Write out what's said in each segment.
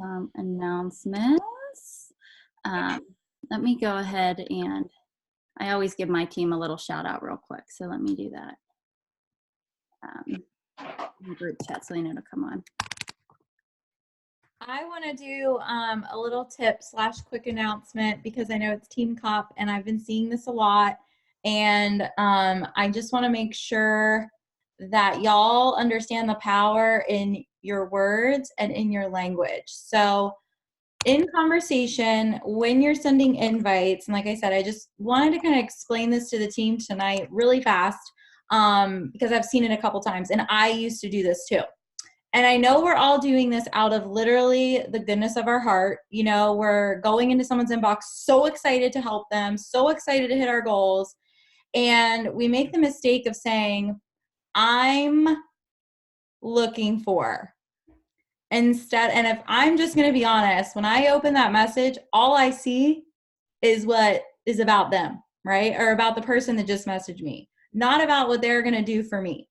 some announcements. Um, Let me go ahead and I always give my team a little shout out real quick. So let me do that. In the group chat so they know to come on. I want to do a little tip / quick announcement because I know it's Team Cup and I've been seeing this a lot. And I just want to make sure that y'all understand the power in your words and in your language. So in conversation, when you're sending invites, and like I said, I just wanted to kind of explain this to the team tonight really fast because I've seen it a couple times and I used to do this too. And I know we're all doing this out of literally the goodness of our heart. You know, we're going into someone's inbox so excited to help them, so excited to hit our goals. And we make the mistake of saying, I'm looking for. Instead, and if I'm just going to be honest, when I open that message, all I see is what is about them, right? Or about the person that just messaged me, not about what they're going to do for me.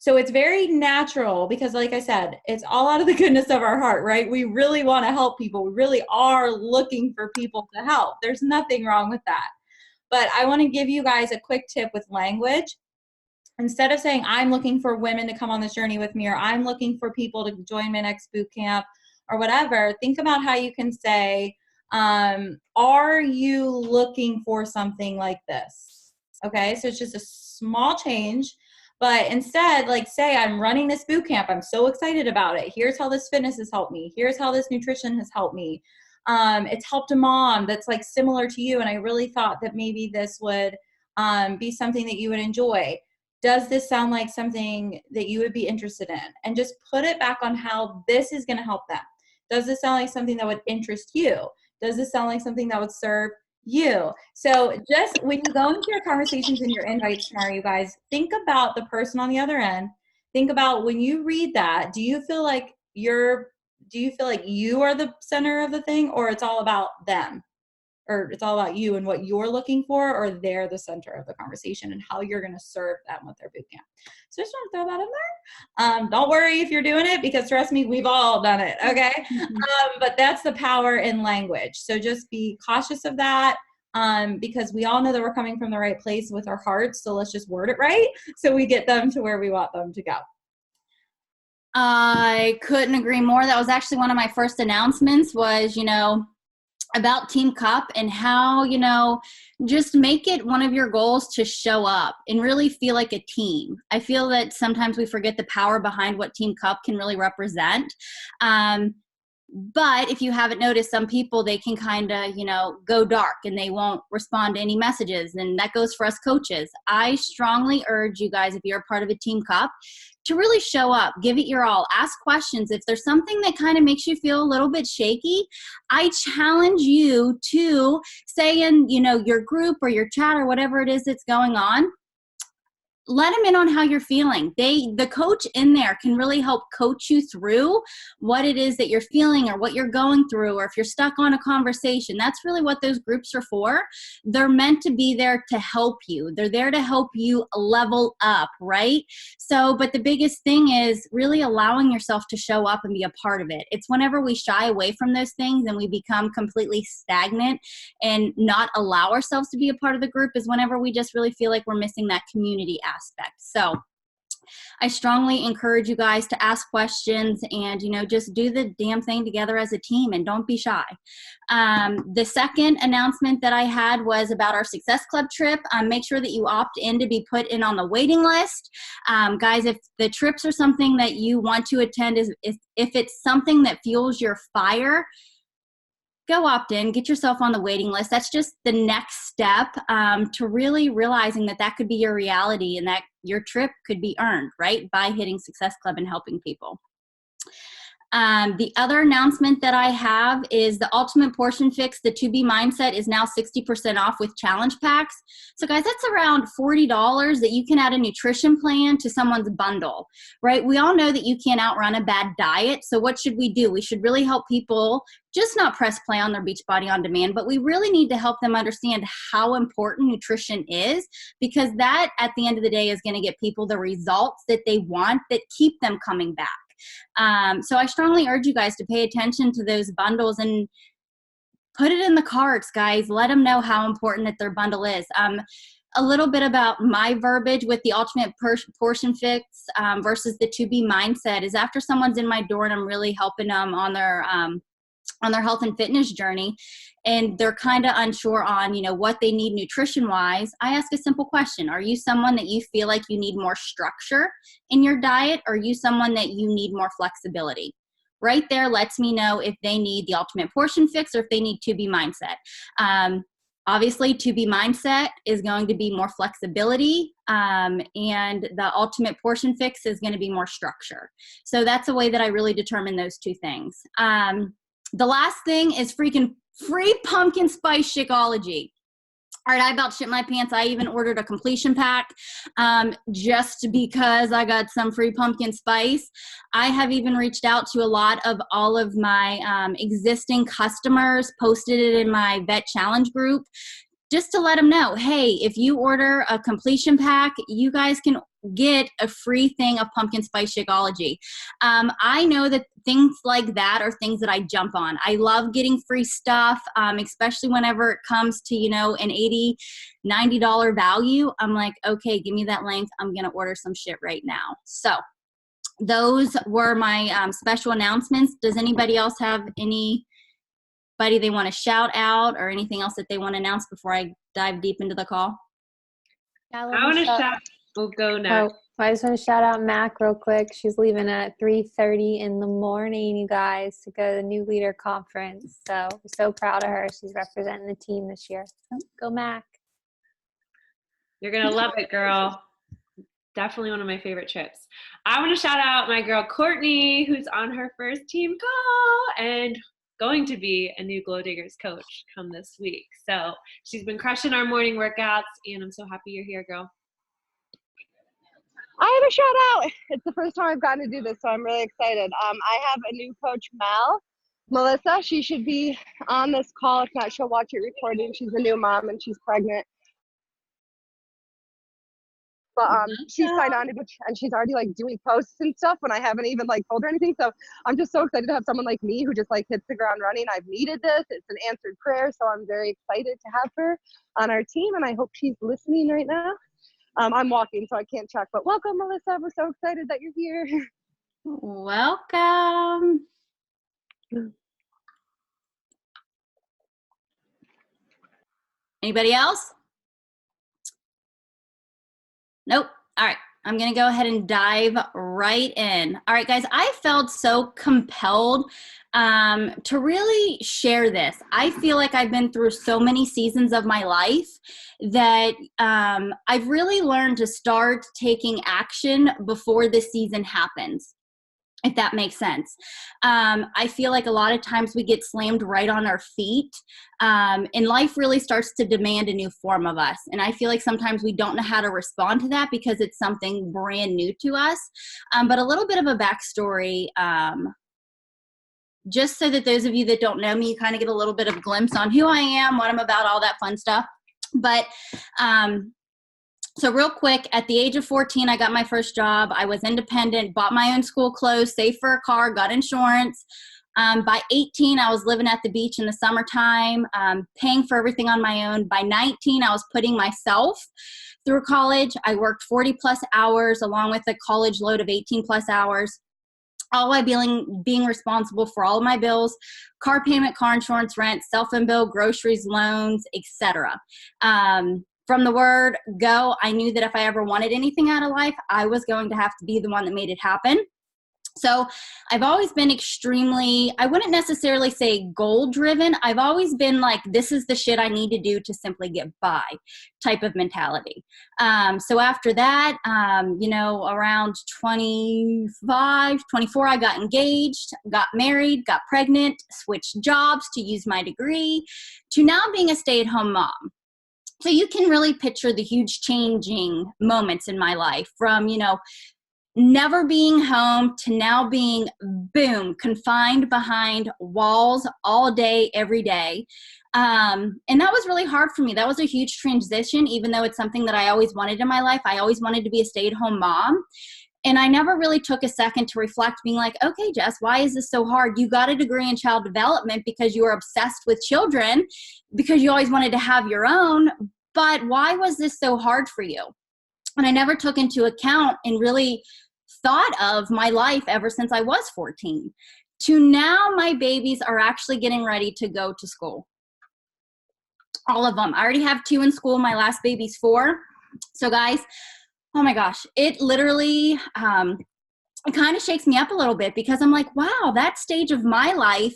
So it's very natural because, like I said, it's all out of the goodness of our heart, right? We really want to help people. We really are looking for people to help. There's nothing wrong with that. But I want to give you guys a quick tip with language. Instead of saying, I'm looking for women to come on this journey with me, or I'm looking for people to join my next boot camp, or whatever, think about how you can say, are you looking for something like this? Okay, so it's just a small change. But instead, like say, I'm running this boot camp. I'm so excited about it. Here's how this fitness has helped me. Here's how this nutrition has helped me. It's helped a mom that's like similar to you. And I really thought that maybe this would be something that you would enjoy. Does this sound like something that you would be interested in? And just put it back on how this is going to help them. Does this sound like something that would interest you? Does this sound like something that would serve you? So just when you go into your conversations and your invites tomorrow, you guys, think about the person on the other end. Think about when you read that, do you feel like you are the center of the thing, or it's all about them? Or it's all about you and what you're looking for, or they're the center of the conversation and how you're going to serve them with their boot camp. So just want to throw that in there. Don't worry if you're doing it, because trust me, we've all done it. Okay. But that's the power in language. So just be cautious of that. Because we all know that we're coming from the right place with our hearts. So let's just word it right so we get them to where we want them to go. I couldn't agree more. That was actually one of my first announcements was, about Team Cup and how, just make it one of your goals to show up and really feel like a team. I feel that sometimes we forget the power behind what Team Cup can really represent. But if you haven't noticed, some people, they can kind of, go dark and they won't respond to any messages. And that goes for us coaches. I strongly urge you guys, if you're a part of a Team Cup, to really show up, give it your all, ask questions. If there's something that kind of makes you feel a little bit shaky, I challenge you to say in, your group or your chat or whatever it is that's going on, let them in on how you're feeling. The coach in there can really help coach you through what it is that you're feeling or what you're going through, or if you're stuck on a conversation. That's really what those groups are for. They're meant to be there to help you. They're there to help you level up, right? So, but the biggest thing is really allowing yourself to show up and be a part of it. It's whenever we shy away from those things and we become completely stagnant and not allow ourselves to be a part of the group, is whenever we just really feel like we're missing that community aspect. So I strongly encourage you guys to ask questions and, just do the damn thing together as a team and don't be shy. The second announcement that I had was about our Success Club trip. Make sure that you opt in to be put in on the waiting list. Guys, if the trips are something that you want to attend, if it's something that fuels your fire, go opt in, get yourself on the waiting list. That's just the next step to really realizing that could be your reality and that your trip could be earned, right, by hitting Success Club and helping people. The other announcement that I have is the Ultimate Portion Fix, the 2B Mindset, is now 60% off with challenge packs. So guys, that's around $40 that you can add a nutrition plan to someone's bundle, right? We all know that you can't outrun a bad diet. So what should we do? We should really help people just not press play on their Beachbody On Demand, but we really need to help them understand how important nutrition is, because that at the end of the day is going to get people the results that they want that keep them coming back. So I strongly urge you guys to pay attention to those bundles and put it in the carts, guys. Let them know how important that their bundle is. A little bit about my verbiage with the ultimate portion fix versus the to be mindset is after someone's in my door and I'm really helping them on their health and fitness journey, and they're kind of unsure on, what they need nutrition wise, I ask a simple question. Are you someone that you feel like you need more structure in your diet, or are you someone that you need more flexibility? Right there lets me know if they need the ultimate portion fix or if they need to be mindset. Obviously, to be mindset is going to be more flexibility, and the ultimate portion fix is going to be more structure. So that's a way that I really determine those two things. The last thing is freaking free pumpkin spice Shakeology. All right, I about shit my pants. I even ordered a completion pack just because I got some free pumpkin spice. I have even reached out to a lot of all of my existing customers, posted it in my vet challenge group, just to let them know, hey, if you order a completion pack, you guys can get a free thing of pumpkin spice Shakeology. I know that things like that are things that I jump on. I love getting free stuff, especially whenever it comes to, an $80, $90 value. I'm like, okay, give me that link. I'm going to order some shit right now. So those were my special announcements. Does anybody else have anybody they want to shout out or anything else that they want to announce before I dive deep into the call? Yeah, I want to shout. We'll go next. I just want to shout out Mac real quick. She's leaving at 3:30 in the morning, you guys, to go to the New Leader Conference. So we're so proud of her. She's representing the team this year. So go Mac. You're going to love it, girl. Definitely one of my favorite trips. I want to shout out my girl Courtney, who's on her first team call and going to be a new Glow Diggers coach come this week. So she's been crushing our morning workouts, and I'm so happy you're here, girl. I have a shout out. It's the first time I've gotten to do this, so I'm really excited. I have a new coach, Melissa. She should be on this call. If not, she'll watch it recorded. She's a new mom and she's pregnant. But she signed on and she's already doing posts and stuff when I haven't even told her anything. So I'm just so excited to have someone like me who just hits the ground running. I've needed this. It's an answered prayer. So I'm very excited to have her on our team, and I hope she's listening right now. I'm walking, so I can't check, but welcome, Melissa. We're so excited that you're here. Welcome. Anybody else? Nope. All right. I'm going to go ahead and dive right in. All right, guys, I felt so compelled to really share this. I feel like I've been through so many seasons of my life that I've really learned to start taking action before the season happens, if that makes sense. I feel like a lot of times we get slammed right on our feet, and life really starts to demand a new form of us. And I feel like sometimes we don't know how to respond to that because it's something brand new to us. But a little bit of a backstory, just so that those of you that don't know me, you kind of get a little bit of a glimpse on who I am, what I'm about, all that fun stuff. But so real quick, at the age of 14, I got my first job. I was independent, bought my own school clothes, saved for a car, got insurance. By 18, I was living at the beach in the summertime, paying for everything on my own. By 19, I was putting myself through college. I worked 40 plus hours along with a college load of 18 plus hours, all while being responsible for all of my bills, car payment, car insurance, rent, cell phone bill, groceries, loans, etc. From the word go, I knew that if I ever wanted anything out of life, I was going to have to be the one that made it happen. So I've always been extremely, I wouldn't necessarily say goal driven. I've always been like, this is the shit I need to do to simply get by type of mentality. So after that, around 25, 24, I got engaged, got married, got pregnant, switched jobs to use my degree, to now being a stay-at-home mom. So you can really picture the huge changing moments in my life from, never being home to now being, boom, confined behind walls all day, every day. And that was really hard for me. That was a huge transition, even though it's something that I always wanted in my life. I always wanted to be a stay-at-home mom. And I never really took a second to reflect, being like, okay, Jess, why is this so hard? You got a degree in child development because you were obsessed with children, because you always wanted to have your own. But why was this so hard for you? And I never took into account and really thought of my life ever since I was 14 to now my babies are actually getting ready to go to school. All of them. I already have 2 in school. My last baby's 4. So guys, oh my gosh, it literally, it kind of shakes me up a little bit because I'm like, wow, that stage of my life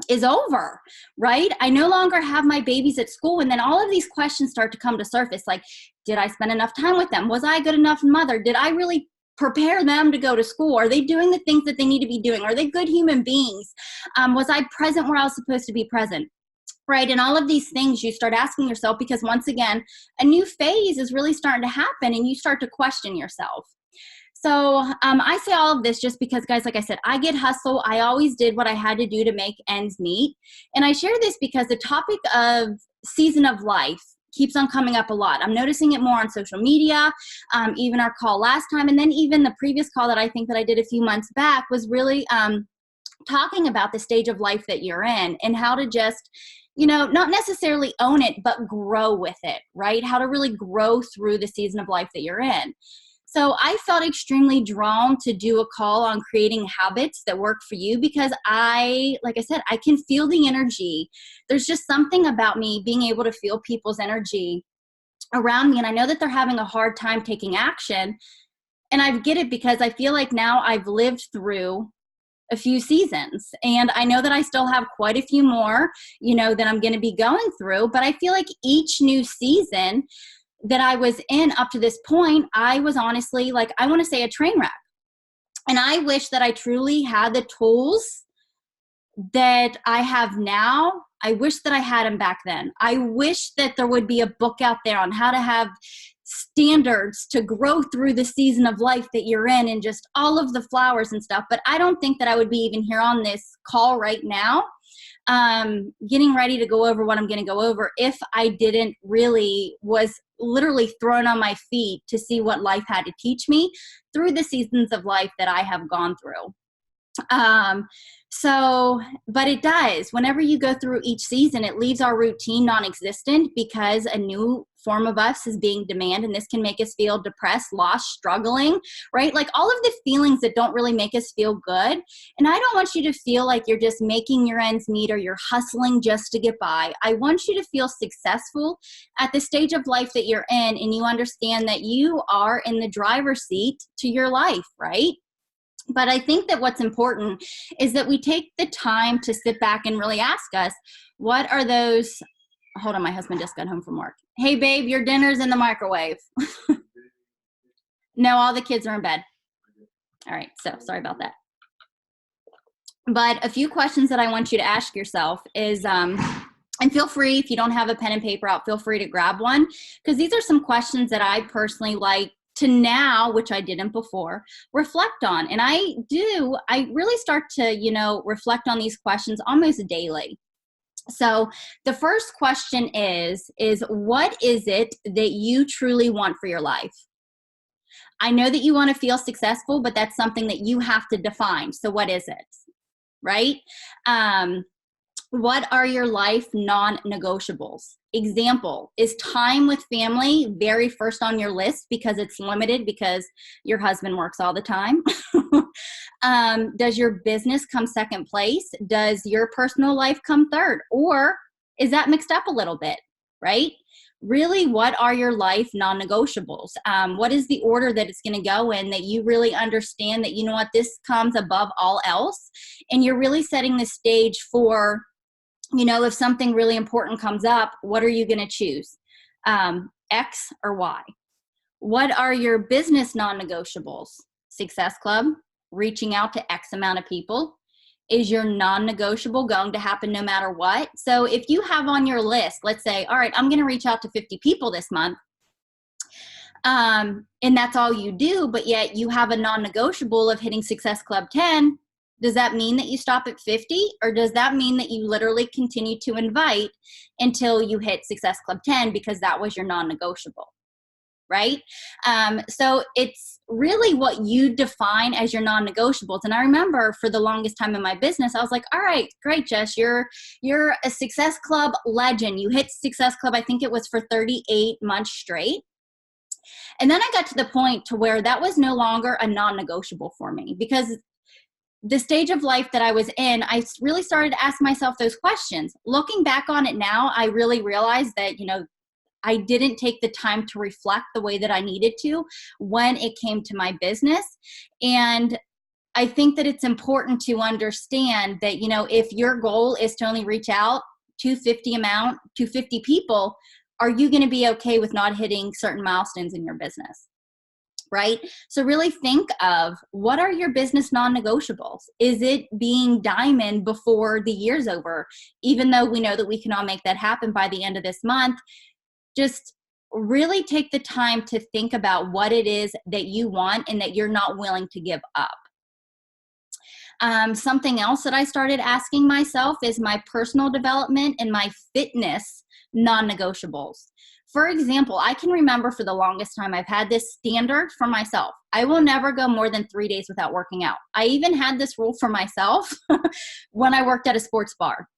is over, right? I no longer have my babies at school. And then all of these questions start to come to surface. Like, did I spend enough time with them? Was I a good enough mother? Did I really prepare them to go to school? Are they doing the things that they need to be doing? Are they good human beings? Was I present where I was supposed to be present? Right. And all of these things you start asking yourself, because once again, a new phase is really starting to happen and you start to question yourself. So I say all of this just because, guys, like I said, I get hustle. I always did what I had to do to make ends meet. And I share this because the topic of season of life keeps on coming up a lot. I'm noticing it more on social media, even our call last time. And then even the previous call that I think that I did a few months back was really talking about the stage of life that you're in and how to just, not necessarily own it, but grow with it, right? How to really grow through the season of life that you're in. So I felt extremely drawn to do a call on creating habits that work for you because like I said, I can feel the energy. There's just something about me being able to feel people's energy around me. And I know that they're having a hard time taking action. And I get it because I feel like now I've lived through a few seasons. And I know that I still have quite a few more, that I'm going to be going through. But I feel like each new season that I was in up to this point, I was honestly, like, I want to say a train wreck. And I wish that I truly had the tools that I have now. I wish that I had them back then. I wish that there would be a book out there on how to have standards to grow through the season of life that you're in and just all of the flowers and stuff. But I don't think that I would be even here on this call right now, getting ready to go over what I'm going to go over if I didn't really was literally thrown on my feet to see what life had to teach me through the seasons of life that I have gone through. But it does. Whenever you go through each season, it leaves our routine non-existent because a new form of us is being demanded, and this can make us feel depressed, lost, struggling, right? Like all of the feelings that don't really make us feel good. And I don't want you to feel like you're just making your ends meet or you're hustling just to get by. I want you to feel successful at the stage of life that you're in, and you understand that you are in the driver's seat to your life, right? But I think that what's important is that we take the time to sit back and really ask us, what are those, hold on, my husband just got home from work. Hey babe, your dinner's in the microwave. No, all the kids are in bed. All right, so sorry about that. But a few questions that I want you to ask yourself is, and feel free, if you don't have a pen and paper out, feel free to grab one, because these are some questions that I personally like to now, which I didn't before, reflect on. And I really start to, reflect on these questions almost daily. So the first question is what is it that you truly want for your life? I know that you want to feel successful, but that's something that you have to define. So what is it? Right? What are your life non-negotiables? Example, is time with family very first on your list because it's limited because your husband works all the time? Does your business come second place? Does your personal life come third? Or is that mixed up a little bit, right? Really, what are your life non-negotiables? What is the order that it's going to go in that you really understand that, what, this comes above all else? And you're really setting the stage for, if something really important comes up, what are you going to choose? X or Y? What are your business non-negotiables? Success Club, reaching out to X amount of people. Is your non-negotiable going to happen no matter what? So if you have on your list, let's say, all right, I'm going to reach out to 50 people this month. And that's all you do, but yet you have a non-negotiable of hitting Success Club 10. Does that mean that you stop at 50? Or does that mean that you literally continue to invite until you hit Success Club 10 because that was your non-negotiable? right? So it's really what you define as your non-negotiables. And I remember for the longest time in my business, I was like, all right, great, Jess, you're a Success Club legend. You hit Success Club, I think it was for 38 months straight. And then I got to the point to where that was no longer a non-negotiable for me, because the stage of life that I was in, I really started to ask myself those questions. Looking back on it now, I really realized that, I didn't take the time to reflect the way that I needed to when it came to my business. And I think that it's important to understand that, if your goal is to only reach out to 50 people, are you going to be okay with not hitting certain milestones in your business? Right? So really think of, what are your business non-negotiables? Is it being diamond before the year's over? Even though we know that we can all make that happen by the end of this month, just really take the time to think about what it is that you want and that you're not willing to give up. Something else that I started asking myself is my personal development and my fitness non-negotiables. For example, I can remember for the longest time I've had this standard for myself. I will never go more than 3 days without working out. I even had this rule for myself when I worked at a sports bar.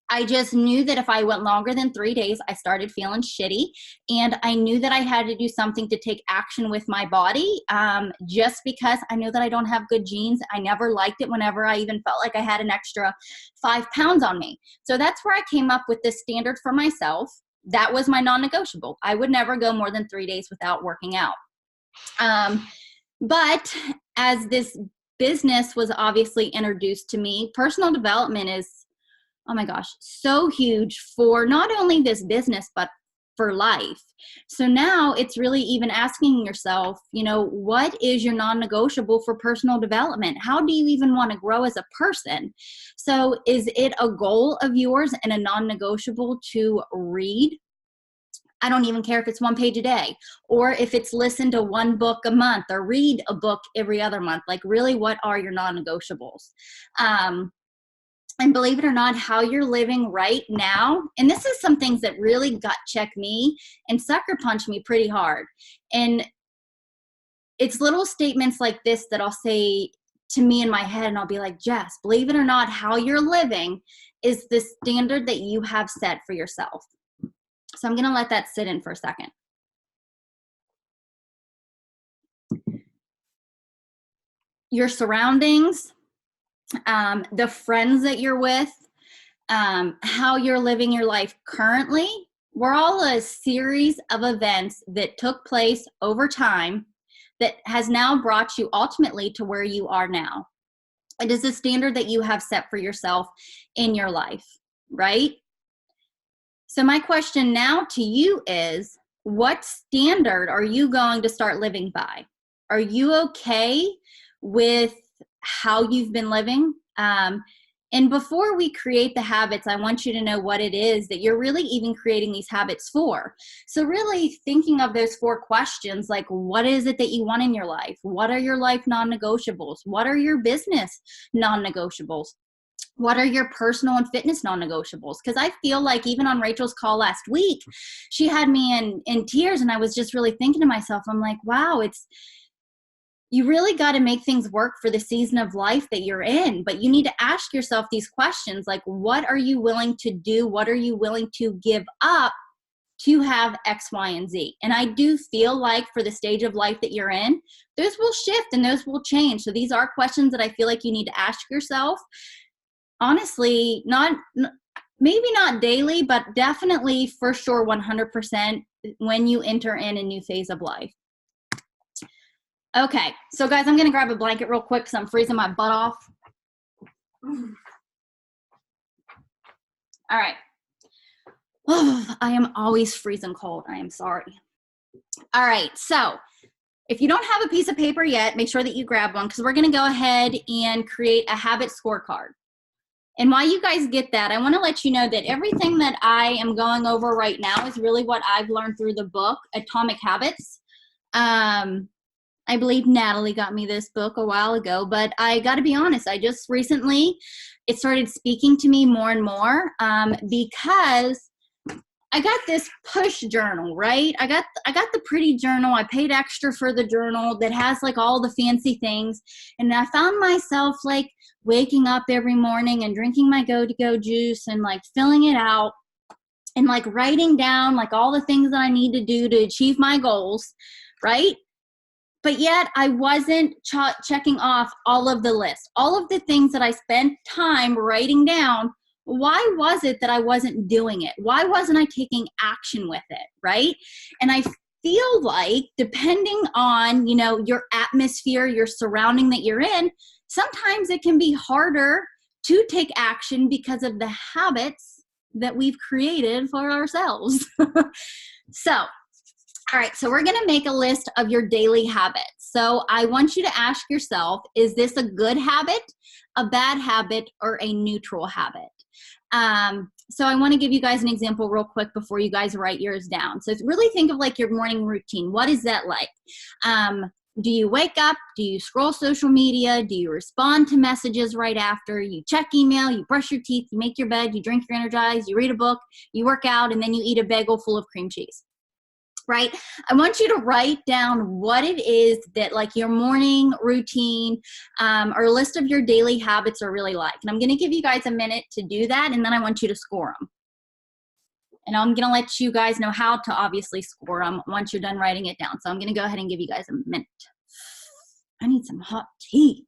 I just knew that if I went longer than 3 days, I started feeling shitty. And I knew that I had to do something to take action with my body, just because I know that I don't have good genes. I never liked it whenever I even felt like I had an extra 5 pounds on me. So that's where I came up with this standard for myself. That was my non-negotiable. I would never go more than 3 days without working out. But as this business was obviously introduced to me, personal development is, oh my gosh, so huge for not only this business, but for life. So now it's really even asking yourself, what is your non-negotiable for personal development? How do you even want to grow as a person? So is it a goal of yours and a non-negotiable to read? I don't even care if it's 1 page a day, or if it's listen to 1 book a month or read a book every other month. Like, really, what are your non-negotiables? And believe it or not, how you're living right now. And this is some things that really gut check me and sucker punch me pretty hard. And it's little statements like this that I'll say to me in my head, and I'll be like, Jess, believe it or not, how you're living is the standard that you have set for yourself. So I'm going to let that sit in for a second. Your surroundings, the friends that you're with, how you're living your life currently, we're all a series of events that took place over time that has now brought you ultimately to where you are now. It is a standard that you have set for yourself in your life, right? So my question now to you is, what standard are you going to start living by? Are you okay with how you've been living? And before we create the habits, I want you to know what it is that you're really even creating these habits for. So really thinking of those 4 questions, like, what is it that you want in your life? What are your life non-negotiables? What are your business non-negotiables? What are your personal and fitness non-negotiables? Because I feel like even on Rachel's call last week, she had me in tears, and I was just really thinking to myself, I'm like, wow, you really got to make things work for the season of life that you're in. But you need to ask yourself these questions, like, what are you willing to do? What are you willing to give up to have X, Y, and Z? And I do feel like for the stage of life that you're in, those will shift and those will change. So these are questions that I feel like you need to ask yourself. Honestly, maybe not daily, but definitely for sure 100% when you enter in a new phase of life. Okay, so guys, I'm going to grab a blanket real quick because I'm freezing my butt off. All right. Oh, I am always freezing cold. I am sorry. All right, so if you don't have a piece of paper yet, make sure that you grab one, because we're going to go ahead and create a habit scorecard. And while you guys get that, I want to let you know that everything that I am going over right now is really what I've learned through the book, Atomic Habits. I believe Natalie got me this book a while ago, but I got to be honest, I just recently, it started speaking to me more and more, because I got this push journal, right? I got the pretty journal. I paid extra for the journal that has like all the fancy things. And I found myself like waking up every morning and drinking my go-to-go juice and like filling it out and like writing down like all the things that I need to do to achieve my goals, right? But yet I wasn't checking off all of the list, all of the things that I spent time writing down. Why was it that I wasn't doing it? Why wasn't I taking action with it, right? And I feel like depending on, your atmosphere, your surrounding that you're in, sometimes it can be harder to take action because of the habits that we've created for ourselves. All right, so we're going to make a list of your daily habits. So I want you to ask yourself, is this a good habit, a bad habit, or a neutral habit? So I want to give you guys an example real quick before you guys write yours down. So really think of like your morning routine. What is that like? Do you wake up? Do you scroll social media? Do you respond to messages right after? You check email, you brush your teeth, you make your bed, you drink your Energize, you read a book, you work out, and then you eat a bagel full of cream cheese. Right? I want you to write down what it is that like your morning routine or a list of your daily habits are really like. And I'm going to give you guys a minute to do that, and then I want you to score them. And I'm going to let you guys know how to obviously score them once you're done writing it down. So I'm going to go ahead and give you guys a minute. I need some hot tea.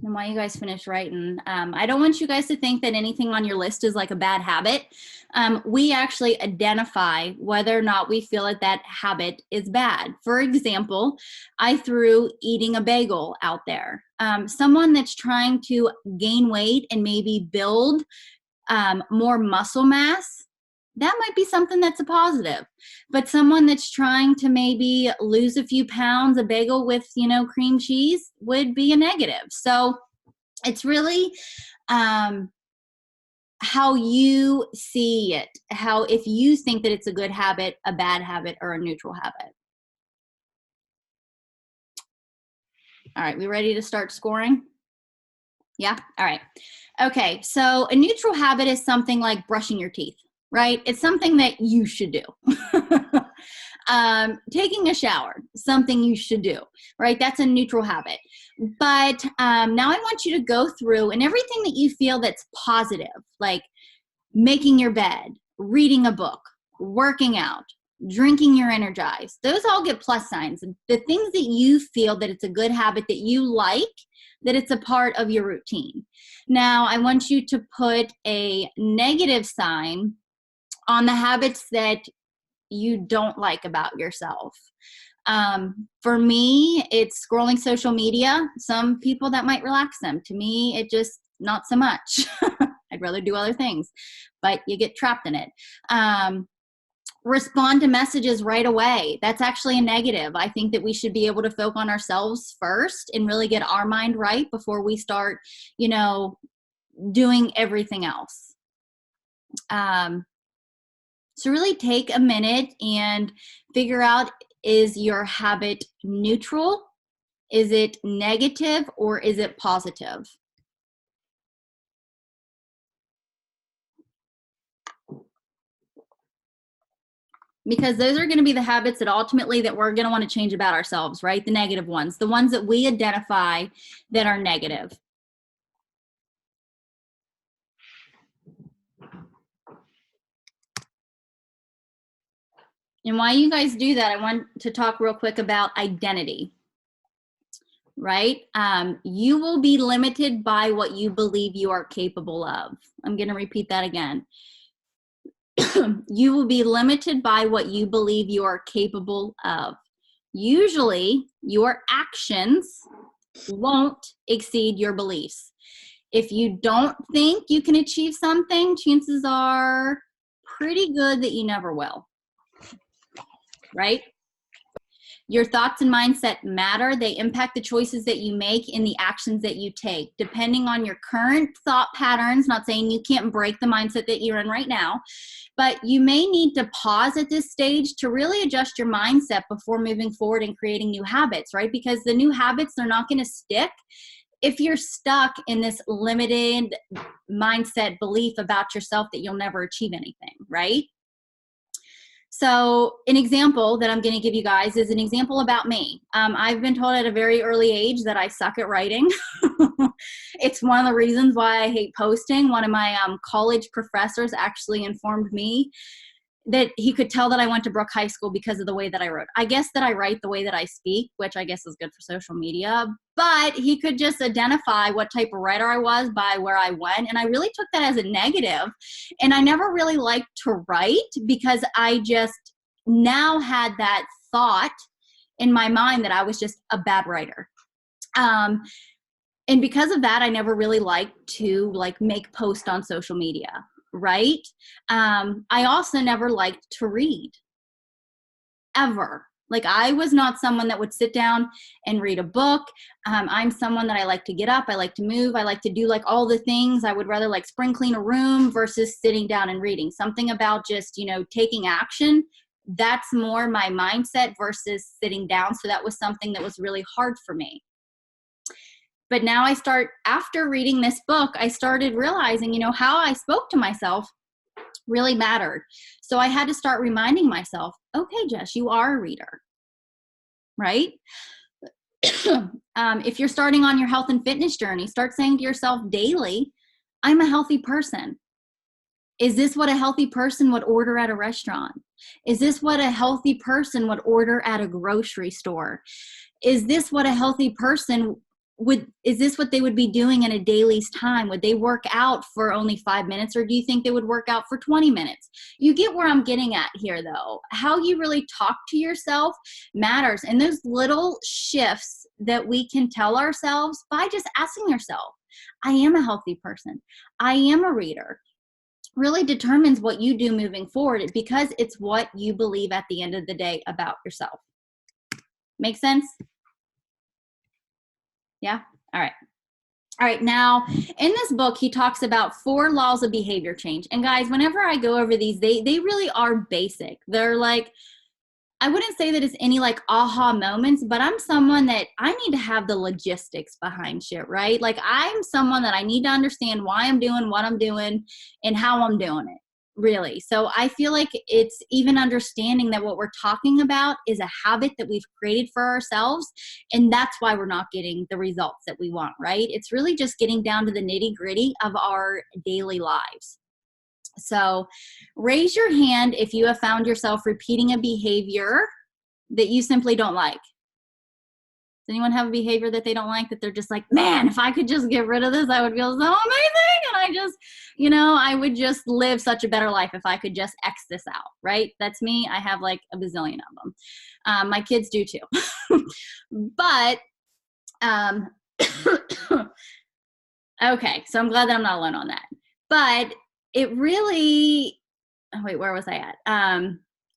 And while you guys finish writing, I don't want you guys to think that anything on your list is like a bad habit. We actually identify whether or not we feel that that habit is bad. For example, I threw eating a bagel out there. Someone that's trying to gain weight and maybe build more muscle mass, that might be something that's a positive. But someone that's trying to maybe lose a few pounds, a bagel with, cream cheese would be a negative. So it's really how you see it, how if you think that it's a good habit, a bad habit, or a neutral habit. All right, we ready to start scoring? Yeah? All right. Okay, so a neutral habit is something like brushing your teeth. Right? It's something that you should do. Taking a shower, something you should do, right? That's a neutral habit. But now I want you to go through and everything that you feel that's positive, like making your bed, reading a book, working out, drinking your Energize, those all get plus signs. The things that you feel that it's a good habit that you like, that it's a part of your routine. Now I want you to put a negative sign on the habits that you don't like about yourself. For me, it's scrolling social media. Some people that might relax them. To me, it just not so much. I'd rather do other things, but you get trapped in it. Respond to messages right away. That's actually a negative. I think that we should be able to focus on ourselves first and really get our mind right before we start, doing everything else. So really take a minute and figure out, is your habit neutral? Is it negative or is it positive? Because those are going to be the habits that ultimately that we're going to want to change about ourselves, right? The negative ones, the ones that we identify that are negative. And while you guys do that, I want to talk real quick about identity, right? You will be limited by what you believe you are capable of. I'm going to repeat that again. You will be limited by what you believe you are capable of. Usually, your actions won't exceed your beliefs. If you don't think you can achieve something, chances are pretty good that you never will, right? Your thoughts and mindset matter. They impact the choices that you make and the actions that you take. Depending on your current thought patterns, not saying you can't break the mindset that you're in right now, but you may need to pause at this stage to really adjust your mindset before moving forward and creating new habits, right? Because the new habits, they're not going to stick if you're stuck in this limited mindset belief about yourself that you'll never achieve anything, right? So an example that I'm going to give you guys is an example about me. I've been told at a very early age that I suck at writing. It's one of the reasons why I hate posting. One of my college professors actually informed me that he could tell that I went to Brooke High School because of the way that I wrote. I guess that I write the way that I speak, which I guess is good for social media, but he could just identify what type of writer I was by where I went. And I really took that as a negative. And I never really liked to write because I just now had that thought in my mind that I was just a bad writer. And because of that, I never really liked to make posts on social media. Right? I also never liked to read, ever. I was not someone that would sit down and read a book. I'm someone that I like to get up. I like to move. I like to do all the things. I would rather spring clean a room versus sitting down and reading. Something about just, taking action. That's more my mindset versus sitting down. So that was something that was really hard for me. But now after reading this book, I started realizing, how I spoke to myself really mattered. So I had to start reminding myself, okay, Jess, you are a reader, right? If you're starting on your health and fitness journey, start saying to yourself daily, I'm a healthy person. Is this what a healthy person would order at a restaurant? Is this what a healthy person would order at a grocery store? Is this what a healthy person is this what they would be doing in a daily's time? Would they work out for only 5 minutes, or do you think they would work out for 20 minutes? You get where I'm getting at here, though. How you really talk to yourself matters. And those little shifts that we can tell ourselves by just asking yourself, I am a healthy person. I am a reader, really determines what you do moving forward, because it's what you believe at the end of the day about yourself. Make sense? Yeah? All right. All right. Now, in this book, he talks about 4 laws of behavior change. And guys, whenever I go over these, they really are basic. They're I wouldn't say that it's any aha moments, but I'm someone that I need to have the logistics behind shit, right? I'm someone that I need to understand why I'm doing what I'm doing and how I'm doing it. Really. So I feel like it's even understanding that what we're talking about is a habit that we've created for ourselves. And that's why we're not getting the results that we want, right? It's really just getting down to the nitty gritty of our daily lives. So raise your hand if you have found yourself repeating a behavior that you simply don't like. Does anyone have a behavior that they don't like, that they're just man, if I could just get rid of this, I would feel so amazing. And I just, I would just live such a better life if I could just X this out, right? That's me. I have a bazillion of them. My kids do too. But, okay, so I'm glad that I'm not alone on that. But it really, where was I at?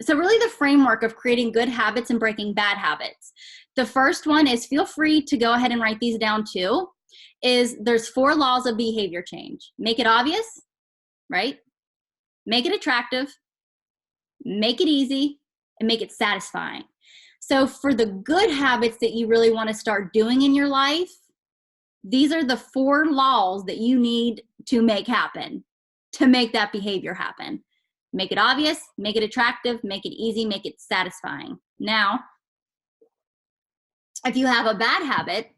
So really the framework of creating good habits and breaking bad habits. The first one is, feel free to go ahead and write these down too, is there's 4 laws of behavior change. Make it obvious, right? Make it attractive, make it easy, and make it satisfying. So for the good habits that you really want to start doing in your life, these are the 4 laws that you need to make happen, to make that behavior happen. Make it obvious, make it attractive, make it easy, make it satisfying. Now, if you have a bad habit,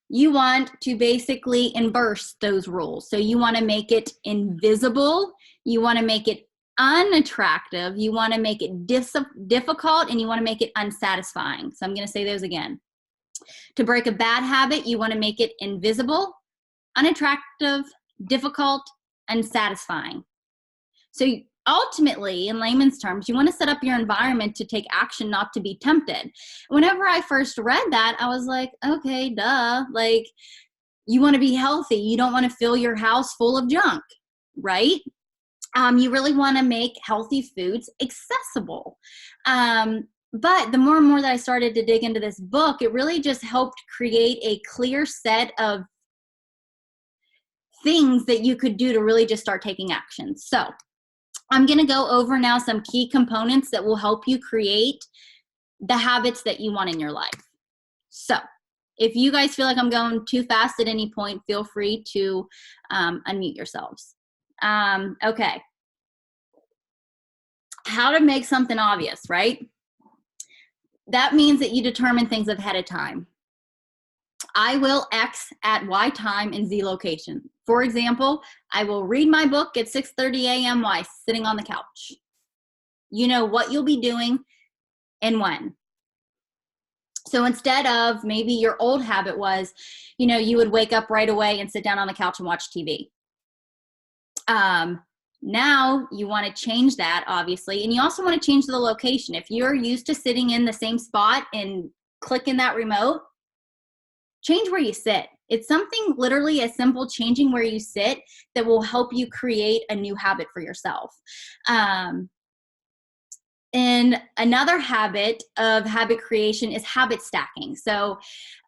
you want to basically inverse those rules. So you want to make it invisible, you want to make it unattractive, you want to make it difficult, and you want to make it unsatisfying. So I'm going to say those again. To break a bad habit, you want to make it invisible, unattractive, difficult, unsatisfying. So ultimately, in layman's terms, you want to set up your environment to take action, not to be tempted. Whenever I first read that, I was like, okay, duh. Like, you want to be healthy. You don't want to fill your house full of junk, right? You really want to make healthy foods accessible. But the more and more that I started to dig into this book, it really just helped create a clear set of things that you could do to really just start taking action. So I'm going to go over now some key components that will help you create the habits that you want in your life. So if you guys feel like I'm going too fast at any point, feel free to unmute yourselves. Okay. How to make something obvious, right? That means that you determine things ahead of time. I will X at Y time in Z location. For example, I will read my book at 6:30 a.m. while sitting on the couch. You know what you'll be doing and when. So instead of, maybe your old habit was, you would wake up right away and sit down on the couch and watch TV. Now you want to change that, obviously, and you also want to change the location. If you're used to sitting in the same spot and clicking that remote, change where you sit. It's something literally as simple, changing where you sit, that will help you create a new habit for yourself. And another habit of habit creation is habit stacking. So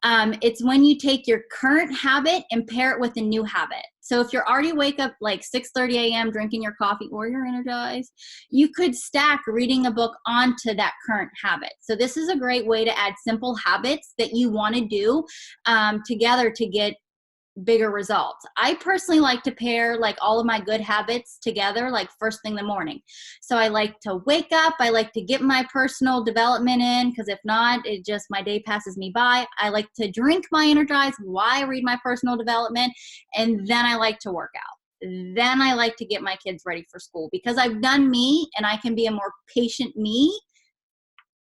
it's when you take your current habit and pair it with a new habit. So if you're already wake up like 6:30 a.m. drinking your coffee or you're energized, you could stack reading a book onto that current habit. So this is a great way to add simple habits that you want to do together to get bigger results. I personally like to pair like all of my good habits together, like first thing in the morning. So I like to wake up, I like to get my personal development in, because if not, my day passes me by. I like to drink my Energize while I read my personal development, and then I like to work out. Then I like to get my kids ready for school, because I've done me and I can be a more patient me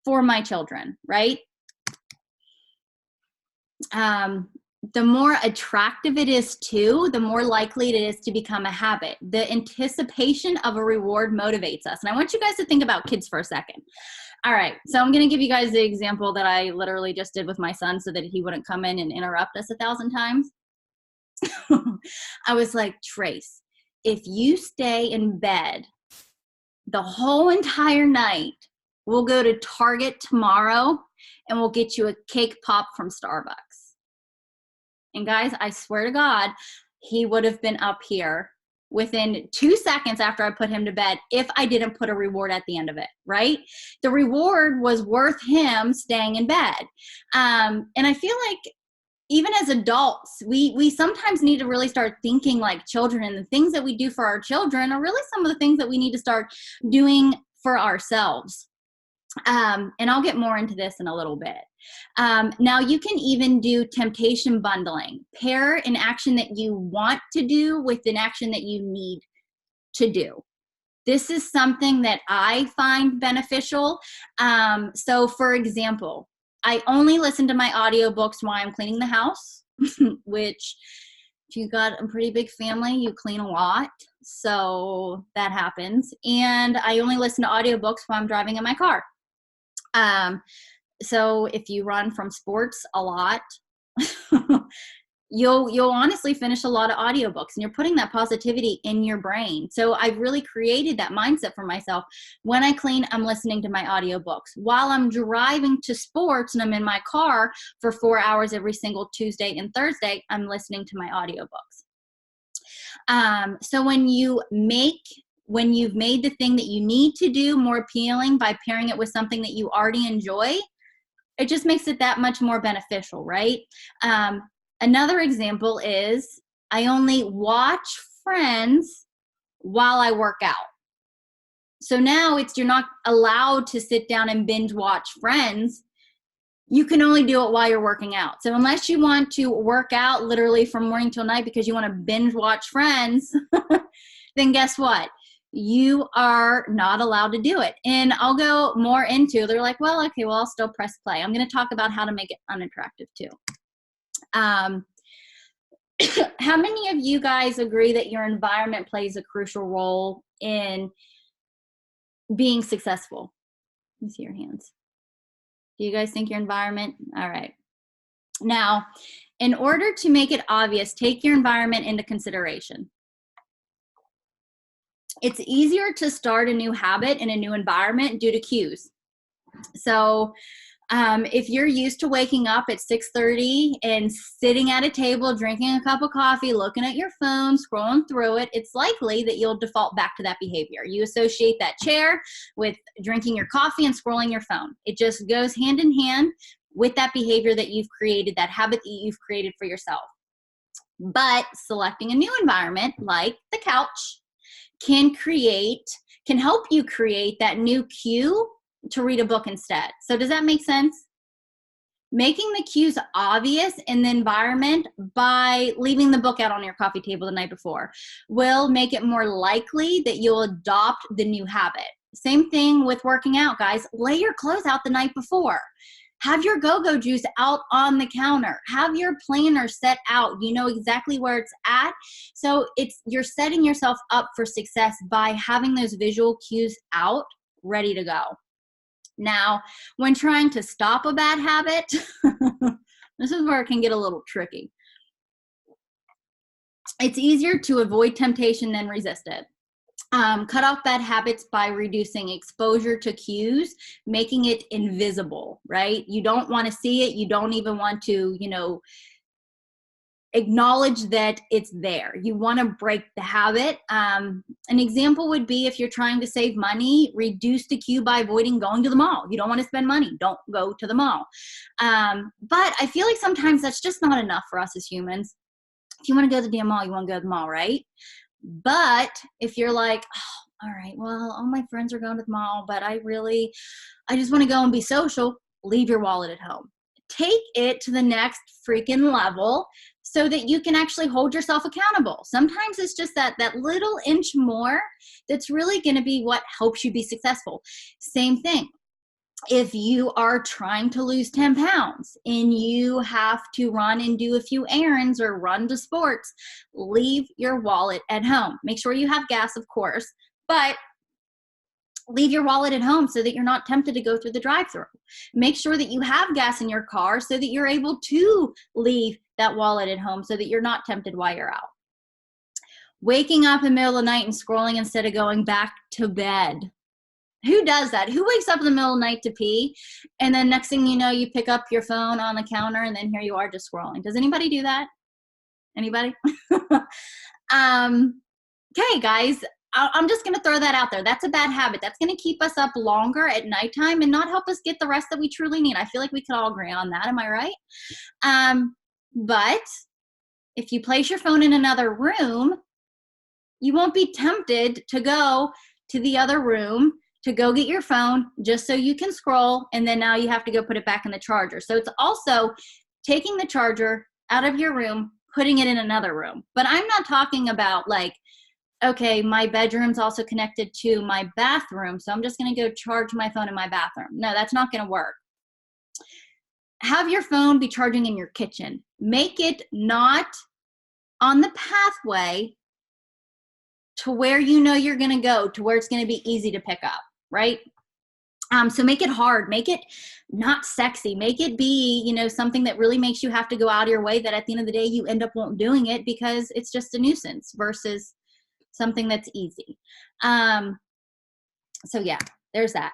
for my children, right? The more attractive it is too, the more likely it is to become a habit. The anticipation of a reward motivates us. And I want you guys to think about kids for a second. All right, so I'm going to give you guys the example that I literally just did with my son so that he wouldn't come in and interrupt us 1,000 times. I was like, Trace, if you stay in bed the whole entire night, we'll go to Target tomorrow and we'll get you a cake pop from Starbucks. And guys, I swear to God, he would have been up here within 2 seconds after I put him to bed if I didn't put a reward at the end of it, right? The reward was worth him staying in bed. And I feel like even as adults, we sometimes need to really start thinking like children, and the things that we do for our children are really some of the things that we need to start doing for ourselves. And I'll get more into this in a little bit. Now you can even do temptation bundling. Pair an action that you want to do with an action that you need to do. This is something that I find beneficial. So for example, I only listen to my audiobooks while I'm cleaning the house, which if you've got a pretty big family, you clean a lot. So that happens. And I only listen to audiobooks while I'm driving in my car. So if you run from sports a lot, you'll honestly finish a lot of audiobooks, and you're putting that positivity in your brain. So I've really created that mindset for myself. When I clean, I'm listening to my audiobooks. While I'm driving to sports and I'm in my car for 4 hours every single Tuesday and Thursday, I'm listening to my audiobooks. So when you've made the thing that you need to do more appealing by pairing it with something that you already enjoy, it just makes it that much more beneficial, right? Another example is I only watch Friends while I work out. So now you're not allowed to sit down and binge watch Friends. You can only do it while you're working out. So unless you want to work out literally from morning till night because you want to binge watch Friends, then guess what? You are not allowed to do it. And I'll go more into, they're like, well, okay, well, I'll still press play. I'm going to talk about how to make it unattractive too. How many of you guys agree that your environment plays a crucial role in being successful? Let me see your hands. Do you guys think your environment? All right. Now, in order to make it obvious, take your environment into consideration. It's easier to start a new habit in a new environment due to cues. So if you're used to waking up at 6:30 and sitting at a table, drinking a cup of coffee, looking at your phone, scrolling through it, it's likely that you'll default back to that behavior. You associate that chair with drinking your coffee and scrolling your phone. It just goes hand in hand with that behavior that you've created, that habit that you've created for yourself. But selecting a new environment like the couch can help you create that new cue to read a book instead. So does that make sense? Making the cues obvious in the environment by leaving the book out on your coffee table the night before will make it more likely that you'll adopt the new habit. Same thing with working out, guys. Lay your clothes out the night before. Have your go-go juice out on the counter. Have your planner set out. You know exactly where it's at. So you're setting yourself up for success by having those visual cues out, ready to go. Now, when trying to stop a bad habit, this is where it can get a little tricky. It's easier to avoid temptation than resist it. Cut off bad habits by reducing exposure to cues, making it invisible, right? You don't want to see it. You don't even want to, acknowledge that it's there. You want to break the habit. An example would be if you're trying to save money, reduce the cue by avoiding going to the mall. You don't want to spend money. Don't go to the mall. But I feel like sometimes that's just not enough for us as humans. If you want to go to the damn mall, you want to go to the mall, right? But if you're like, oh, all right, well, all my friends are going to the mall, but I just want to go and be social, leave your wallet at home. Take it to the next freaking level so that you can actually hold yourself accountable. Sometimes it's just that little inch more that's really going to be what helps you be successful. Same thing. If you are trying to lose 10 pounds and you have to run and do a few errands or run to sports, leave your wallet at home. Make sure you have gas, of course, but leave your wallet at home so that you're not tempted to go through the drive-thru. Make sure that you have gas in your car so that you're able to leave that wallet at home so that you're not tempted while you're out. Waking up in the middle of the night and scrolling instead of going back to bed. Who does that? Who wakes up in the middle of the night to pee, and then next thing you know, you pick up your phone on the counter, and then here you are just scrolling? Does anybody do that? Anybody? Okay, guys, I'm just going to throw that out there. That's a bad habit. That's going to keep us up longer at nighttime and not help us get the rest that we truly need. I feel like we could all agree on that. Am I right? But if you place your phone in another room, you won't be tempted to go to the other room to go get your phone just so you can scroll, and then now you have to go put it back in the charger. So it's also taking the charger out of your room, putting it in another room. But I'm not talking about like, okay, my bedroom's also connected to my bathroom, so I'm just going to go charge my phone in my bathroom. No, that's not going to work. Have your phone be charging in your kitchen. Make it not on the pathway to where you know you're going to go, to where it's going to be easy to pick up, right? So make it hard, make it not sexy, make it be, something that really makes you have to go out of your way, that at the end of the day, you end up won't doing it because it's just a nuisance versus something that's easy. So yeah, there's that.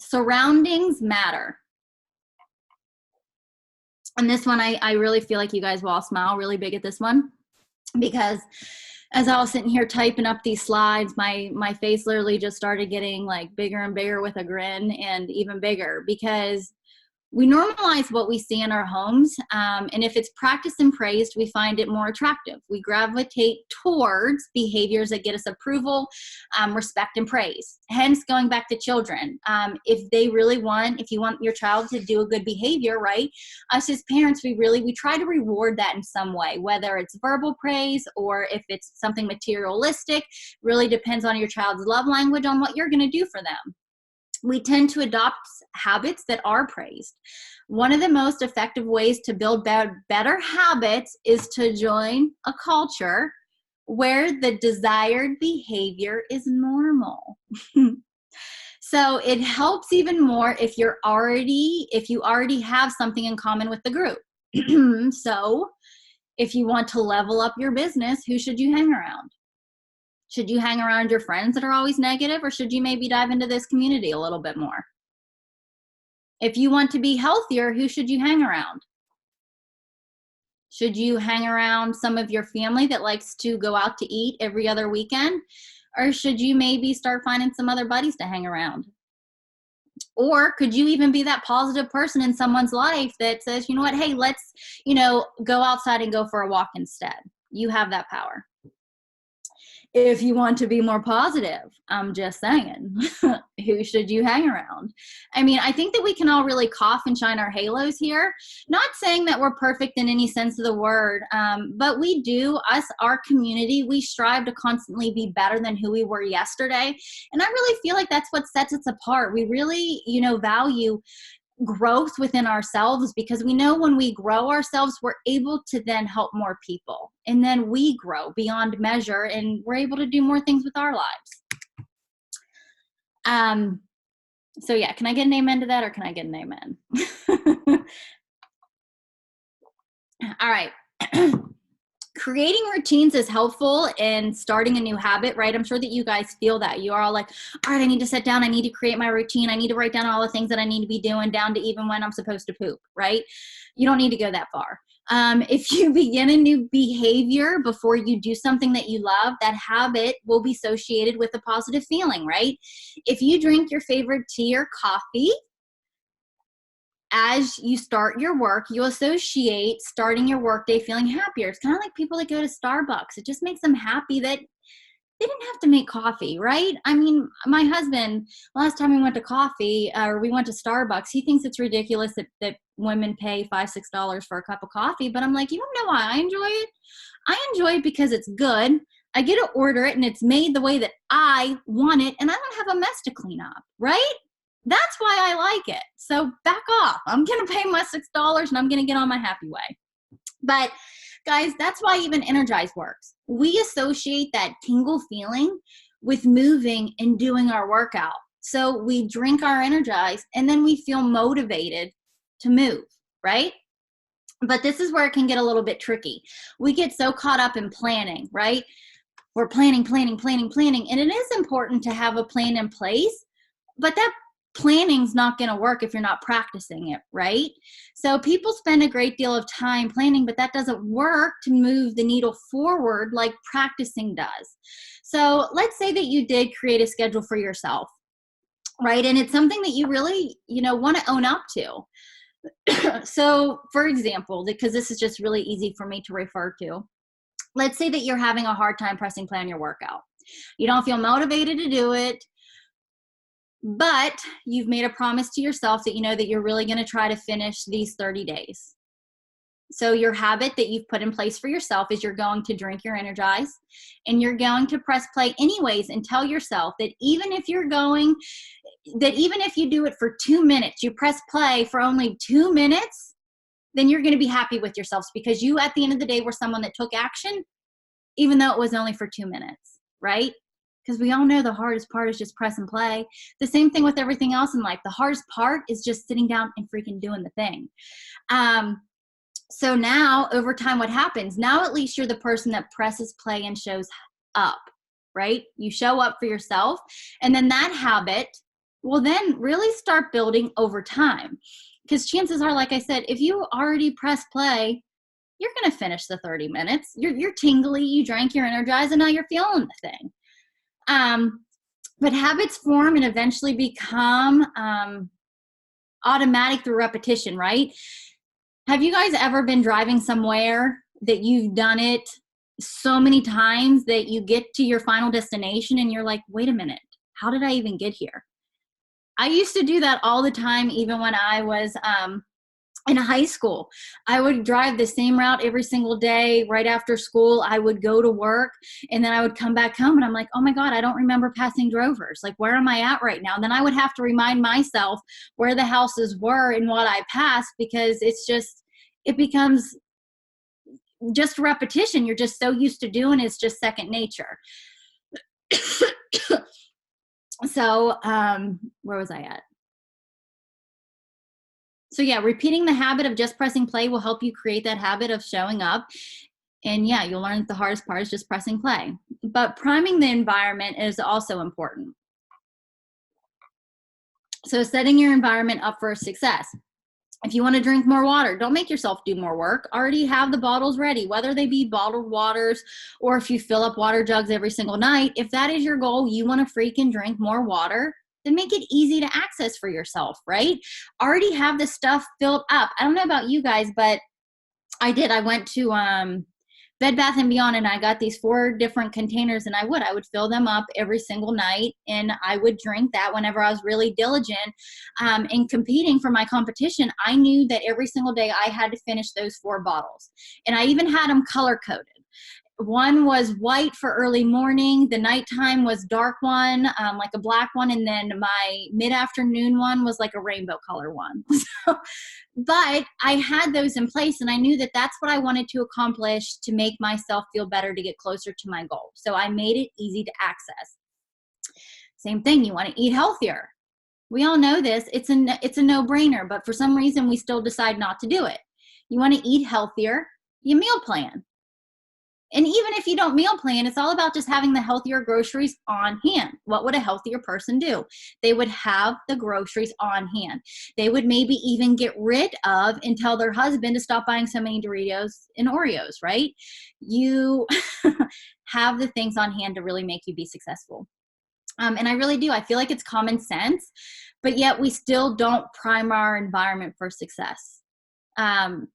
Surroundings matter. And this one, I really feel like you guys will all smile really big at this one, because as I was sitting here typing up these slides, my face literally just started getting like bigger and bigger with a grin, and even bigger, because we normalize what we see in our homes. And if it's practiced and praised, we find it more attractive. We gravitate towards behaviors that get us approval, respect, and praise. Hence, going back to children, if you want your child to do a good behavior, right? Us as parents, we try to reward that in some way, whether it's verbal praise or if it's something materialistic. Really depends on your child's love language, on what you're going to do for them. We tend to adopt habits that are praised. One of the most effective ways to build better habits is to join a culture where the desired behavior is normal. So it helps even more if you already have something in common with the group. So if you want to level up your business, who should you hang around? Should you hang around your friends that are always negative, or should you maybe dive into this community a little bit more? If you want to be healthier, who should you hang around? Should you hang around some of your family that likes to go out to eat every other weekend? Or should you maybe start finding some other buddies to hang around? Or could you even be that positive person in someone's life that says, you know what, hey, let's, go outside and go for a walk instead. You have that power. If you want to be more positive, I'm just saying, who should you hang around? I mean, I think that we can all really cough and shine our halos here. Not saying that we're perfect in any sense of the word, but we do, our community, we strive to constantly be better than who we were yesterday. And I really feel like that's what sets us apart. We really, value growth within ourselves, because we know when we grow ourselves, we're able to then help more people. And then we grow beyond measure and we're able to do more things with our lives. So yeah, can I get an amen to that, or can I get an amen? All right. Creating routines is helpful in starting a new habit, right? I'm sure that you guys feel that. You are all like, all right, I need to sit down. I need to create my routine. I need to write down all the things that I need to be doing, down to even when I'm supposed to poop, right? You don't need to go that far. If you begin a new behavior before you do something that you love, that habit will be associated with a positive feeling, right? If you drink your favorite tea or coffee, as you start your work, you associate starting your workday feeling happier. It's kind of like people that go to Starbucks. It just makes them happy that they didn't have to make coffee, right? I mean, my husband, last time we went to we went to Starbucks, he thinks it's ridiculous that women pay $5, $6 for a cup of coffee. But I'm like, you don't know why I enjoy it? I enjoy it because it's good. I get to order it and it's made the way that I want it, and I don't have a mess to clean up, right? That's why I like it. So back off. I'm going to pay my $6 and I'm going to get on my happy way. But guys, that's why even Energize works. We associate that tingle feeling with moving and doing our workout. So we drink our Energize and then we feel motivated to move, right? But this is where it can get a little bit tricky. We get so caught up in planning, right? We're planning. And it is important to have a plan in place, but that planning's not going to work if you're not practicing it, right? So people spend a great deal of time planning, but that doesn't work to move the needle forward like practicing does. So let's say that you did create a schedule for yourself, right? And it's something that you really, want to own up to. So for example, because this is just really easy for me to refer to, let's say that you're having a hard time pressing plan your workout. You don't feel motivated to do it, but you've made a promise to yourself that you know that you're really going to try to finish these 30 days. So your habit that you've put in place for yourself is you're going to drink your Energize and you're going to press play anyways, and tell yourself that even if you do it for 2 minutes, you press play for only 2 minutes, then you're going to be happy with yourselves, because you at the end of the day were someone that took action, even though it was only for 2 minutes, right? Because we all know the hardest part is just press and play. The same thing with everything else in life. The hardest part is just sitting down and freaking doing the thing. So now over time, what happens? Now at least you're the person that presses play and shows up, right? You show up for yourself, and then that habit will then really start building over time. Because chances are, like I said, if you already press play, you're going to finish the 30 minutes. You're tingly, you drank your Energize, and now you're feeling the thing. But habits form and eventually become automatic through repetition, right? Have you guys ever been driving somewhere that you've done it so many times that you get to your final destination and you're like, wait a minute, how did I even get here? I used to do that all the time, even when I was in high school. I would drive the same route every single day. Right after school, I would go to work, and then I would come back home and I'm like, oh my God, I don't remember passing Drovers. Like, where am I at right now? And then I would have to remind myself where the houses were and what I passed, because it becomes just repetition. You're just so used to doing it's just second nature. So where was I at? So yeah, repeating the habit of just pressing play will help you create that habit of showing up. And yeah, you'll learn that the hardest part is just pressing play. But priming the environment is also important. So setting your environment up for success. If you want to drink more water, don't make yourself do more work. Already have the bottles ready, whether they be bottled waters or if you fill up water jugs every single night. If that is your goal, you want to freaking drink more water, then make it easy to access for yourself, right? Already have the stuff filled up. I don't know about you guys, but I did. I went to Bed Bath & Beyond, and I got these 4 different containers, and I would fill them up every single night, and I would drink that whenever I was really diligent in competing for my competition. I knew that every single day I had to finish those 4 bottles, and I even had them color-coded. One was white for early morning. The nighttime was dark one, like a black one. And then my mid-afternoon one was like a rainbow color one. But I had those in place, and I knew that that's what I wanted to accomplish to make myself feel better, to get closer to my goal. So I made it easy to access. Same thing. You want to eat healthier. We all know this. It's a no-brainer, but for some reason we still decide not to do it. You want to eat healthier, you meal plan. And even if you don't meal plan, it's all about just having the healthier groceries on hand. What would a healthier person do? They would have the groceries on hand. They would maybe even get rid of and tell their husband to stop buying so many Doritos and Oreos, right? You have the things on hand to really make you be successful. And I really do. I feel like it's common sense, but yet we still don't prime our environment for success.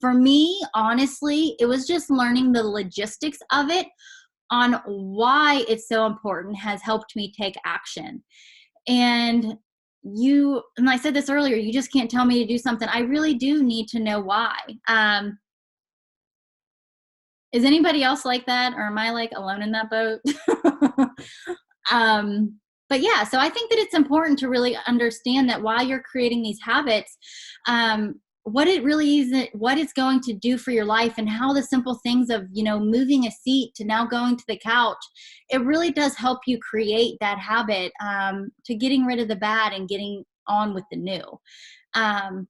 For me, honestly, it was just learning the logistics of it on why it's so important has helped me take action. And I said this earlier, you just can't tell me to do something. I really do need to know why. Is anybody else like that? Or am I like alone in that boat? But yeah, so I think that it's important to really understand that while you're creating these habits, what it really is, what it's going to do for your life, and how the simple things of, moving a seat to now going to the couch, it really does help you create that habit to getting rid of the bad and getting on with the new. And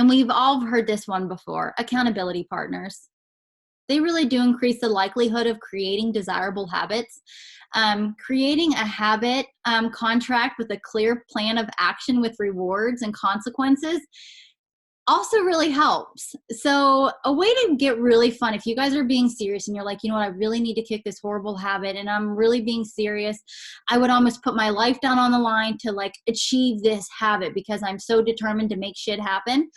we've all heard this one before, accountability partners. They really do increase the likelihood of creating desirable habits. Creating a habit contract with a clear plan of action with rewards and consequences also really helps. So a way to get really fun, if you guys are being serious and you're like, you know what, I really need to kick this horrible habit and I'm really being serious, I would almost put my life down on the line to like achieve this habit because I'm so determined to make shit happen.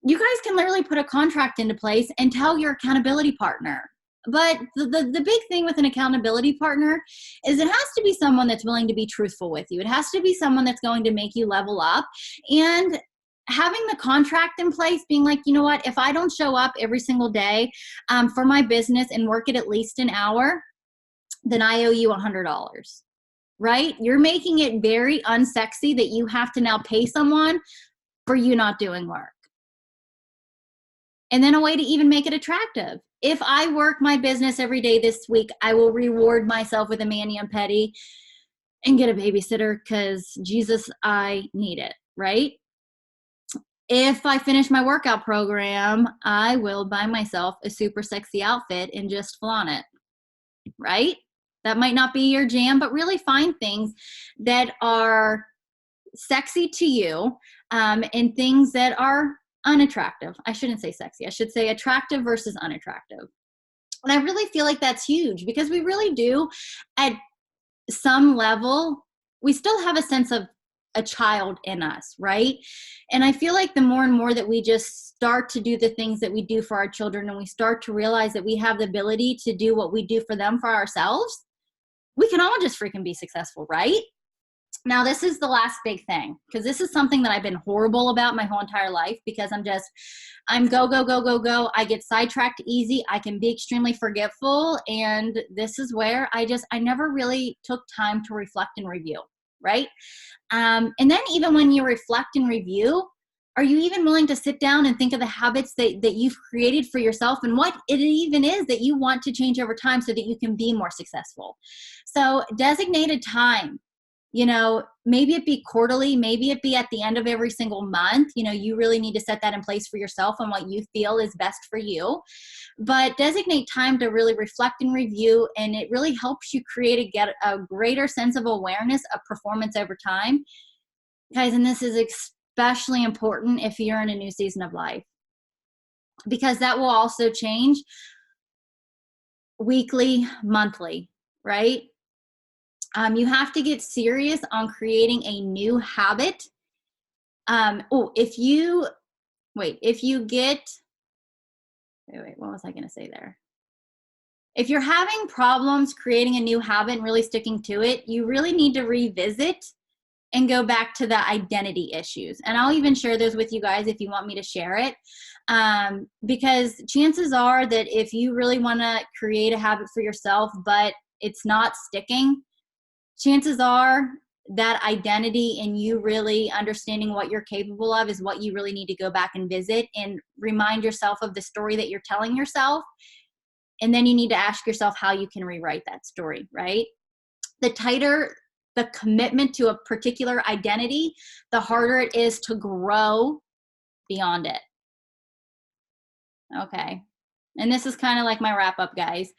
You guys can literally put a contract into place and tell your accountability partner. But the big thing with an accountability partner is it has to be someone that's willing to be truthful with you. It has to be someone that's going to make you level up. And having the contract in place, being like, you know what, if I don't show up every single day for my business and work it at least an hour, then I owe you $100, right? You're making it very unsexy that you have to now pay someone for you not doing work. And then a way to even make it attractive. If I work my business every day this week, I will reward myself with a mani and pedi and get a babysitter because Jesus, I need it, right? If I finish my workout program, I will buy myself a super sexy outfit and just flaunt it, right? That might not be your jam, but really find things that are sexy to you and things that are unattractive. I shouldn't say sexy. I should say attractive versus unattractive. And I really feel like that's huge because we really do, at some level, we still have a sense of a child in us, right? And I feel like the more and more that we just start to do the things that we do for our children and we start to realize that we have the ability to do what we do for them for ourselves, we can all just freaking be successful, right? Now, this is the last big thing, because this is something that I've been horrible about my whole entire life because I'm go, go, go, go, go. I get sidetracked easy. I can be extremely forgetful. And this is where I never really took time to reflect and review, right? And then even when you reflect and review, are you even willing to sit down and think of the habits that you've created for yourself and what it even is that you want to change over time so that you can be more successful? So designated time, maybe it be quarterly, maybe it be at the end of every single month. You really need to set that in place for yourself and what you feel is best for you. But designate time to really reflect and review, and it really helps you get a greater sense of awareness of performance over time. Guys, and this is especially important if you're in a new season of life, because that will also change weekly, monthly, right? You have to get serious on creating a new if you get, what was I going to say there? If you're having problems creating a new habit and really sticking to it, you really need to revisit and go back to the identity issues. And I'll even share those with you guys if you want me to share it. Because chances are that if you really want to create a habit for yourself, but it's not sticking, chances are that identity and you really understanding what you're capable of is what you really need to go back and visit and remind yourself of the story that you're telling yourself. And then you need to ask yourself how you can rewrite that story, right? The tighter the commitment to a particular identity, the harder it is to grow beyond it. Okay. And this is kind of like my wrap up, guys.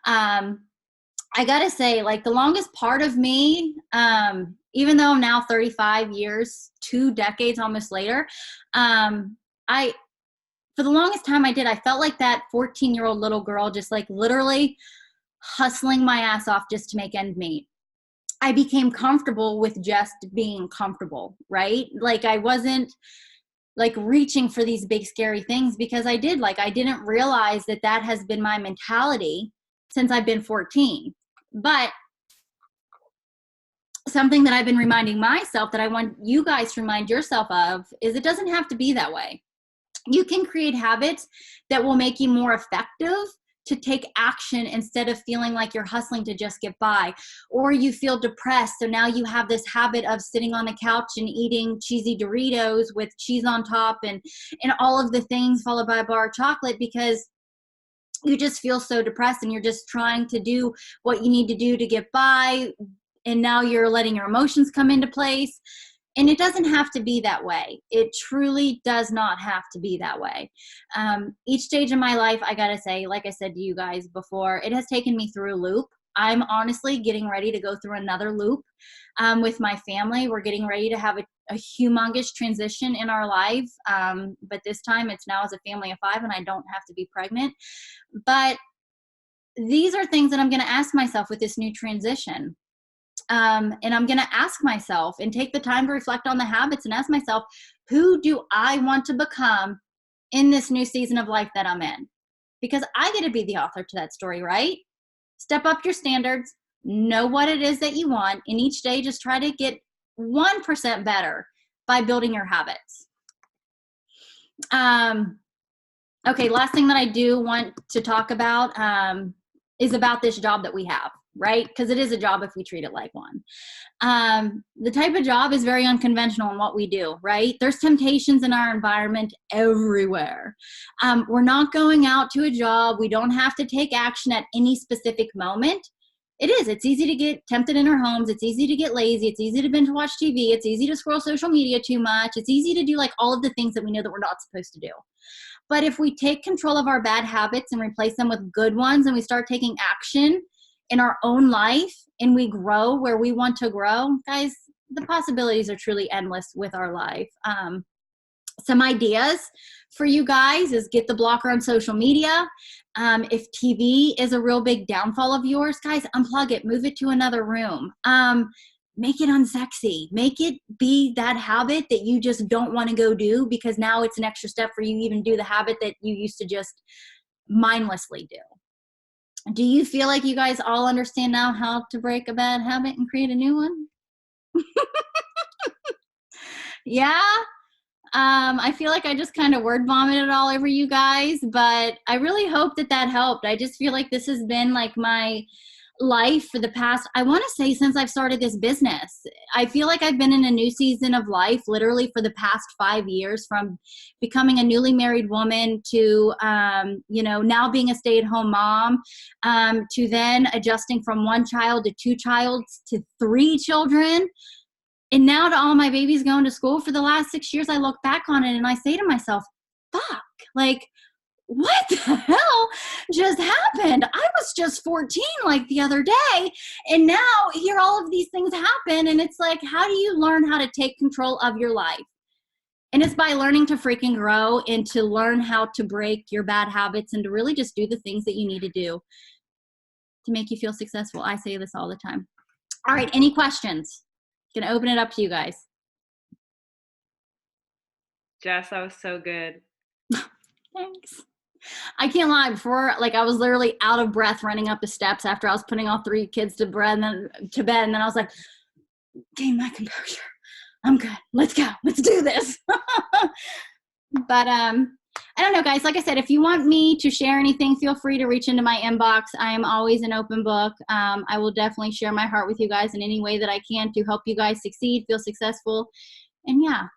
I got to say, like, the longest part of me, even though I'm now 35 years, 2 decades almost later, for the longest time I felt like that 14-year-old little girl, just like literally hustling my ass off just to make ends meet. I became comfortable with just being comfortable, right? Like I wasn't like reaching for these big scary things because I didn't realize that has been my mentality since I've been 14. But something that I've been reminding myself that I want you guys to remind yourself of is it doesn't have to be that way. You can create habits that will make you more effective to take action instead of feeling like you're hustling to just get by, or you feel depressed. So now you have this habit of sitting on the couch and eating cheesy Doritos with cheese on top and all of the things followed by a bar of chocolate because you just feel so depressed and you're just trying to do what you need to do to get by. And now you're letting your emotions come into place. And it doesn't have to be that way. It truly does not have to be that way. Each stage of my life, I gotta say, like I said to you guys before, it has taken me through a loop. I'm honestly getting ready to go through another loop with my family. We're getting ready to have a humongous transition in our life. But this time it's now as a family of 5 and I don't have to be pregnant. But these are things that I'm gonna ask myself with this new transition. And I'm going to ask myself and take the time to reflect on the habits and ask myself, who do I want to become in this new season of life that I'm in? Because I get to be the author to that story, right? Step up your standards, know what it is that you want, and each day just try to get 1% better by building your habits. Okay, last thing that I do want to talk about is about this job that we have. Right? Because it is a job if we treat it like one. The type of job is very unconventional in what we do, right? There's temptations in our environment everywhere. We're not going out to a job. We don't have to take action at any specific moment. It's easy to get tempted in our homes. It's easy to get lazy. It's easy to binge watch TV. It's easy to scroll social media too much. It's easy to do like all of the things that we know that we're not supposed to do. But if we take control of our bad habits and replace them with good ones and we start taking action in our own life and we grow where we want to grow, guys, the possibilities are truly endless with our life. Some ideas for you guys is get the blocker on social media. If TV is a real big downfall of yours, guys, unplug it, move it to another room. Make it unsexy. Make it be that habit that you just don't want to go do because now it's an extra step for you to even do the habit that you used to just mindlessly do. Do you feel like you guys all understand now how to break a bad habit and create a new one? Yeah. I feel like I just kind of word vomited all over you guys, but I really hope that helped. I just feel like this has been like my life for the past, I want to say, since I've started this business. I feel like I've been in a new season of life literally for the past 5 years, from becoming a newly married woman to, now being a stay-at-home mom, to then adjusting from 1 child to 2 child to 3 children. And now to all my babies going to school for the last 6 years, I look back on it and I say to myself, fuck, like, what the hell just happened? I was just 14 like the other day, and now here all of these things happen, and it's like, how do you learn how to take control of your life? And it's by learning to freaking grow and to learn how to break your bad habits and to really just do the things that you need to do to make you feel successful. I say this all the time. All right, any questions? Gonna open it up to you guys. Jess, that was so good. Thanks. I can't lie, before, like, I was literally out of breath running up the steps after I was putting all 3 kids to bed, and then I was like, gain my composure. I'm good. Let's go. Let's do this. But I don't know, guys. Like I said, if you want me to share anything, feel free to reach into my inbox. I am always an open book. I will definitely share my heart with you guys in any way that I can to help you guys succeed, feel successful. And yeah,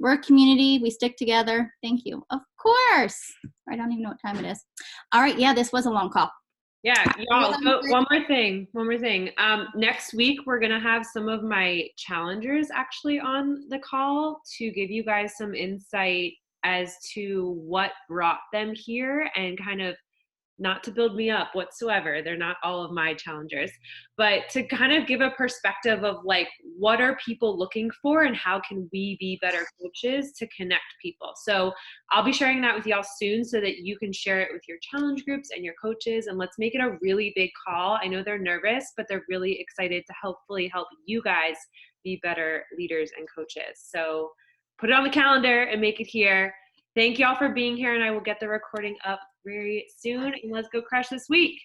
we're a community. We stick together. Thank you. Of course. I don't even know what time it is. All right. Yeah, this was a long call. Yeah, y'all, one more thing. Next week, we're going to have some of my challengers actually on the call to give you guys some insight as to what brought them here, and kind of, not to build me up whatsoever, they're not all of my challengers, but to kind of give a perspective of like, what are people looking for and how can we be better coaches to connect people. So I'll be sharing that with y'all soon so that you can share it with your challenge groups and your coaches, and let's make it a really big call. I know they're nervous, but they're really excited to hopefully help you guys be better leaders and coaches. So put it on the calendar and make it here. Thank y'all for being here, and I will get the recording up very soon, and let's go crush this week.